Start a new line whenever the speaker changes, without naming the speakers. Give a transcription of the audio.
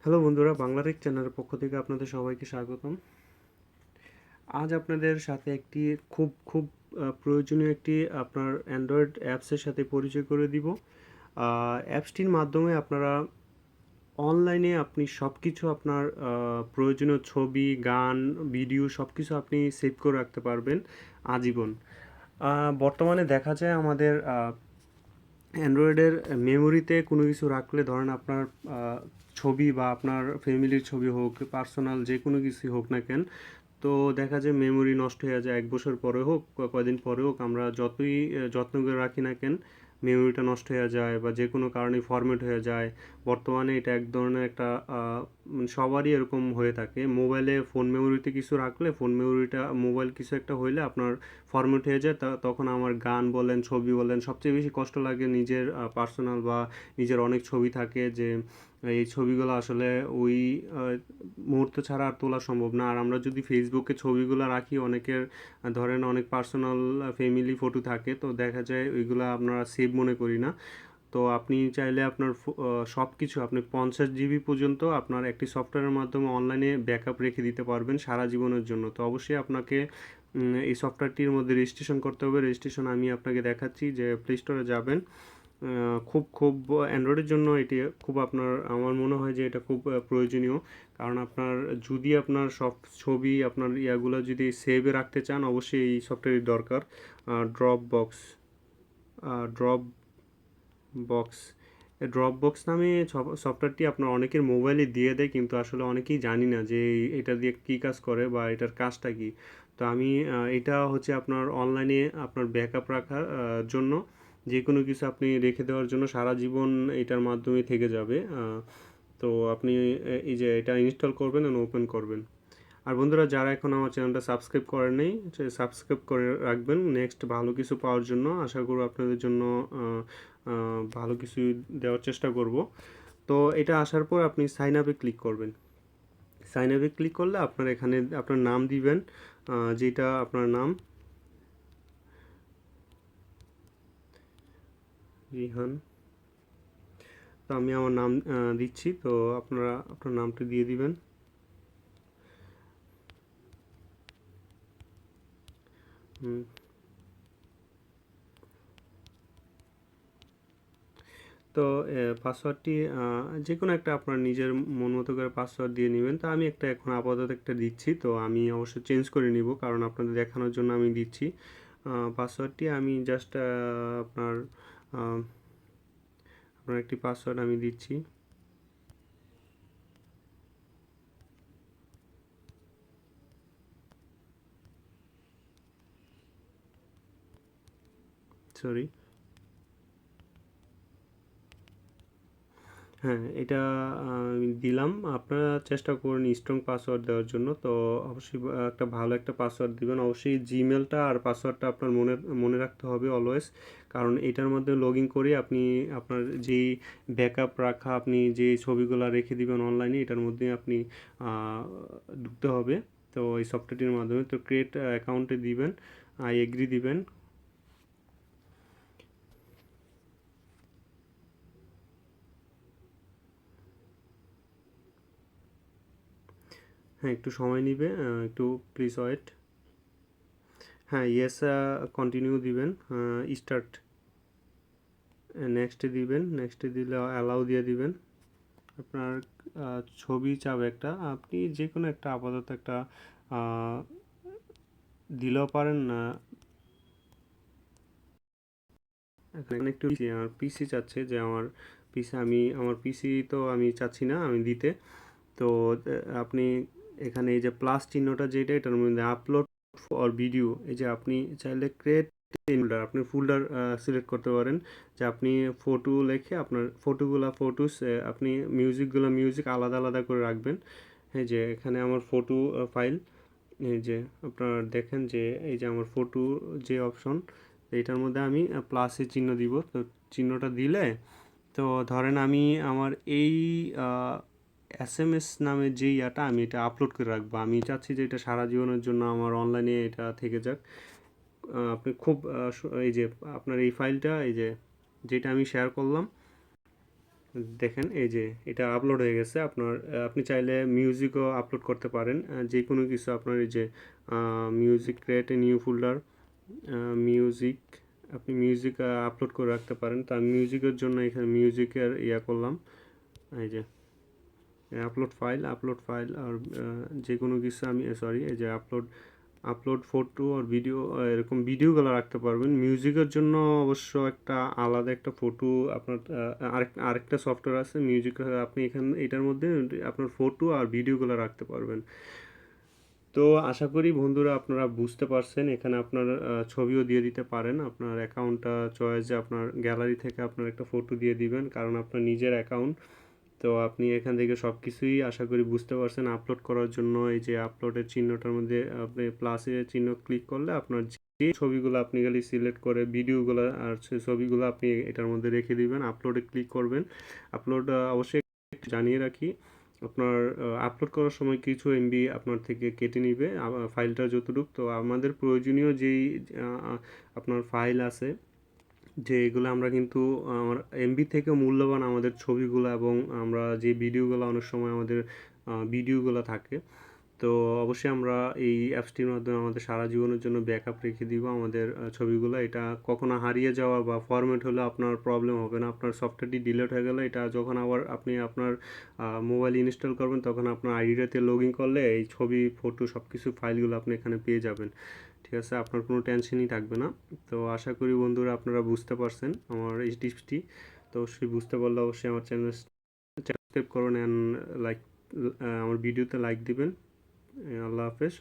Hello বন্ধুরা, বাংলাটেক চ্যানেলের পক্ষ থেকে আপনাদের সবাইকে স্বাগতম। আজ আপনাদের সাথে একটি খুব খুব প্রয়োজনীয় একটি আপনার অ্যান্ড্রয়েড অ্যাপসের সাথে পরিচয় করে দিব। অ্যাপসটির মাধ্যমে আপনারা অনলাইনে আপনি সব কিছু আপনার প্রয়োজনীয় ছবি, গান, ভিডিও সব কিছু আপনি সেভ করে রাখতে পারবেন আজীবন। বর্তমানে দেখা যায় আমাদের অ্যান্ড্রয়েডের মেমোরিতে কোনো কিছু রাখলে ধরেন আপনার ছবি বা আপনার ফ্যামিলির ছবি হোক, পার্সোনাল যে কোনো কিছুই হোক না কেন, তো দেখা যায় মেমোরি নষ্ট হয়ে যায় 1 বছর পরে হোক কয়দিন পরে হোক, আমরা যতই যত্ন করে রাখি না কেন মেমোরিটা নষ্ট হয়ে যায় বা যে কোনো কারণে ফরম্যাট হয়ে যায়। বর্তমানে এটা এক ধরনের একটা সবারই এরকম হয়ে থাকে। মোবাইলে ফোন মেমোরিতে কিছু রাখলে ফোন মেমোরিটা মোবাইল কিছু একটা হইলে আপনার ফরম্যাট হয়ে যায়, তখন আমার গান বলেন, ছবি বলেন, সবচেয়ে বেশি কষ্ট লাগে নিজের পার্সোনাল বা নিজের অনেক ছবি থাকে যে এই ছবিগুলো আসলে ওই মুহূর্ত ছাড়া আর তোলা সম্ভব না। আর আমরা যদি ফেসবুকে ছবিগুলো রাখি, অনেকের ধরেন অনেক পার্সোনাল ফ্যামিলি ফটো থাকে, তো দেখা যায় ওইগুলো আমরা সেভ মনে করি না। তো আপনি চাইলে আপনার সব কিছু আপনি 50 জিবি পর্যন্ত আপনার একটি সফটওয়্যারের মাধ্যমে অনলাইনে ব্যাকআপ রেখে দিতে পারবেন সারা জীবনের জন্য। তো অবশ্যই আপনাকে এই সফটওয়্যারটির মধ্যে রেজিস্ট্রেশন করতে হবে। রেজিস্ট্রেশন আমি আপনাকে দেখাচ্ছি, যে প্লে স্টোরে যাবেন। খুব খুব অ্যান্ড্রয়েডের জন্য এটি খুব আপনার, আমার মনে হয় যে এটা খুব প্রয়োজনীয়। কারণ আপনার যদি আপনার সব ছবি আপনার ইয়াগুলো যদি সেভে রাখতে চান, অবশ্যই এই সফটওয়্যারের দরকার। Drop box, drop box drop box নামে সফটওয়্যারটি আপনার অনেকের মোবাইলে দিয়ে দেয়, কিন্তু আসলে অনেকেই জানি না যে এটা দিয়ে কী কাজ করে বা এটার কাজটা কী। তো আমি এটা হচ্ছে আপনার অনলাইনে আপনার ব্যাকআপ রাখার জন্য, যে কোনো কিছু আপনি রেখে দেওয়ার জন্য সারা জীবন এটার মাধ্যমে থেকে যাবে। তো আপনি এই যে এটা ইনস্টল করবেন এবং ওপেন করবেন। আর বন্ধুরা, যারা এখন আমার চ্যানেলটা সাবস্ক্রাইব করেন নাই, সাবস্ক্রাইব করে রাখবেন নেক্সট ভালো কিছু পাওয়ার জন্য। আশা করব আপনাদের জন্য ভালো কিছু দেওয়ার চেষ্টা করব। তো এটা আসার পর আপনি সাইন আপে ক্লিক করবেন। সাইন আপে ক্লিক করলে আপনার এখানে আপনার নাম দিবেন, যেটা আপনার নাম রিহান। তো আমি আমার নাম দিচ্ছি, তো আপনারা আপনার নামটা দিয়ে দিবেন। হুম। তো পাসওয়ার্ডটি যে কোনো একটা আপনার নিজের মন মতো করে পাসওয়ার্ড দিয়ে নেবেন। তো আমি একটা এখন আপাতত একটা দিচ্ছি, তো আমি অবশ্যই চেঞ্জ করে নিব, কারণ আপনাদের দেখানোর জন্য আমি দিচ্ছি। পাসওয়ার্ডটি আমি জাস্ট আপনার আহ, আপনার একটি পাসওয়ার্ড আমি দিচ্ছি। সরি। হ্যাঁ, এটা আমি দিলাম। আপনারা চেষ্টা করুন স্ট্রং পাসওয়ার্ড দেওয়ার জন্য। তো অবশ্যই একটা ভালো একটা পাসওয়ার্ড দিবেন। অবশ্যই জিমেলটা আর পাসওয়ার্ডটা আপনার মনে মনে রাখতে হবে অলওয়েজ, কারণ এটার মধ্যে লগ ইন করে আপনি আপনার যেই ব্যাকআপ রাখা, আপনি যে ছবিগুলো রেখে দিবেন অনলাইনে, এটার মধ্যে আপনি ঢুকতে হবে। তো এই সফটওয়্যারটির মাধ্যমে তো ক্রিয়েট অ্যাকাউন্টে দিবেন, আই এগ্রি দিবেন। হ্যাঁ, একটু সময় নিবে, একটু প্লিজ ওয়েট। হ্যাঁ, ইয়েস, কন্টিনিউ দিবেন, স্টার্ট, নেক্সটে দিবেন। নেক্সটে দিলে অ্যালাউ দিয়ে দিবেন। আপনার ছবি চাবে একটা, আপনি যে কোনো একটা আপাতত একটা আহ, দিলেও পারেন না। এখানে একটু আমার পিসি চাচ্ছে, যে আমার পিসি, আমি আমার পিসি তো আমি চাচ্ছি না আমি দিতে। তো আপনি এখানে এই যে প্লাস চিহ্নটা যেটা, এটার মধ্যে আপলোড ফর ভিডিও, এই যে আপনি চাইলে ক্রিয়েট ফোল্ডার, আপনি ফোল্ডার সিলেক্ট করতে পারেন, যে আপনি ফটো লিখে আপনার ফটোস, আপনি মিউজিকগুলো মিউজিক আলাদা আলাদা করে রাখবেন। এই যে এখানে আমার ফটো ফাইল, এই যে আপনারা দেখেন যে এই যে আমার ফটো যে অপশন, এইটার মধ্যে আমি প্লাসের চিহ্ন দিব। তো চিহ্নটা দিলে, তো ধরেন আমি আমার এই এসএমএস নামের যে ইয়াটা, আমি এটা আপলোড করে রাখবো। আমি চাচ্ছি যে এটা সারা জীবনের জন্য আমার অনলাইনে এটা থেকে যাক। আপনি খুব এই যে আপনার এই ফাইলটা, এই যে যেটা আমি শেয়ার করলাম, দেখেন এই যে এটা আপলোড হয়ে গেছে আপনার। আপনি চাইলে মিউজিকও আপলোড করতে পারেন, যে কোনো কিছু আপনার এই যে music create a new folder, music, আপনি মিউজিক আপলোড করে রাখতে পারেন। তো আমি মিউজিকের জন্য এখানে মিউজিকের করলাম, এই যে আপলোড ফাইল আর যে কোনো কিছু আমি সরি এই যে আপলোড ফটো আর ভিডিও, এরকম ভিডিওগুলো রাখতে পারবেন। মিউজিকের জন্য অবশ্য একটা আলাদা একটা ফটো আপনার আরেকটা সফটওয়্যার আছে মিউজিক, আপনি এখানে এটার মধ্যে আপনার ফটো আর ভিডিওগুলো রাখতে পারবেন। তো আশা করি বন্ধুরা আপনারা বুঝতে পারছেন। এখানে আপনার ছবিও দিয়ে দিতে পারেন, আপনার অ্যাকাউন্টটা চয়েসে আপনার গ্যালারি থেকে আপনার একটা ফটো দিয়ে দিবেন, কারণ আপনার নিজের অ্যাকাউন্ট। তো আপনি এখান থেকে সব কিছুই আশা করি বুঝতে পারছেন। আপলোড করার জন্য এই যে আপলোডের চিহ্নটার মধ্যে আপনি প্লাসের চিহ্ন ক্লিক করলে আপনার যে ছবিগুলো আপনি খালি সিলেক্ট করে ভিডিওগুলো আর ছবিগুলো আপনি এটার মধ্যে রেখে দিবেন, আপলোডে ক্লিক করবেন। আপলোড অবশ্যই একটু জানিয়ে রাখি, আপনার আপলোড করার সময় কিছু এমবি আপনার থেকে কেটে নিবে ফাইলটা যতটুকু। তো আমাদের প্রয়োজনীয় যেই আপনার ফাইল আছে, যে এগুলো আমরা কিন্তু আমার এমবি থেকে মূল্যবান আমাদের ছবিগুলো এবং আমরা যে ভিডিওগুলো অনেক সময় আমাদের ভিডিওগুলো থাকে। তো অবশ্যই আমরা এই অ্যাপসটির মাধ্যমে আমাদের সারা জীবনের জন্য ব্যাকআপ রেখে দিব আমাদের ছবিগুলো। এটা কখনো হারিয়ে যাওয়া বা ফরম্যাট হলে আপনার প্রবলেম হবে না। আপনার সফটওয়্যারটি ডিলিট হয়ে গেলে এটা যখন আবার আপনি আপনার মোবাইল ইনস্টল করবেন, তখন আপনার আইডিটাতে লগ ইন করলে এই ছবি ফটো সব কিছু ফাইলগুলো আপনি এখানে পেয়ে যাবেন। ঠিক আছে, আপনার কোনো টেনশনই থাকবে না। তো আশা করি বন্ধুরা আপনারা বুঝতে পারছেন আমার এই টিপসটি। তো অবশ্যই বুঝতে পারলে অবশ্যই আমার চ্যানেল সাবস্ক্রাইব করুন অ্যান্ড লাইক, আমার ভিডিওতে লাইক দিবেন। আল্লাহ হাফেজ।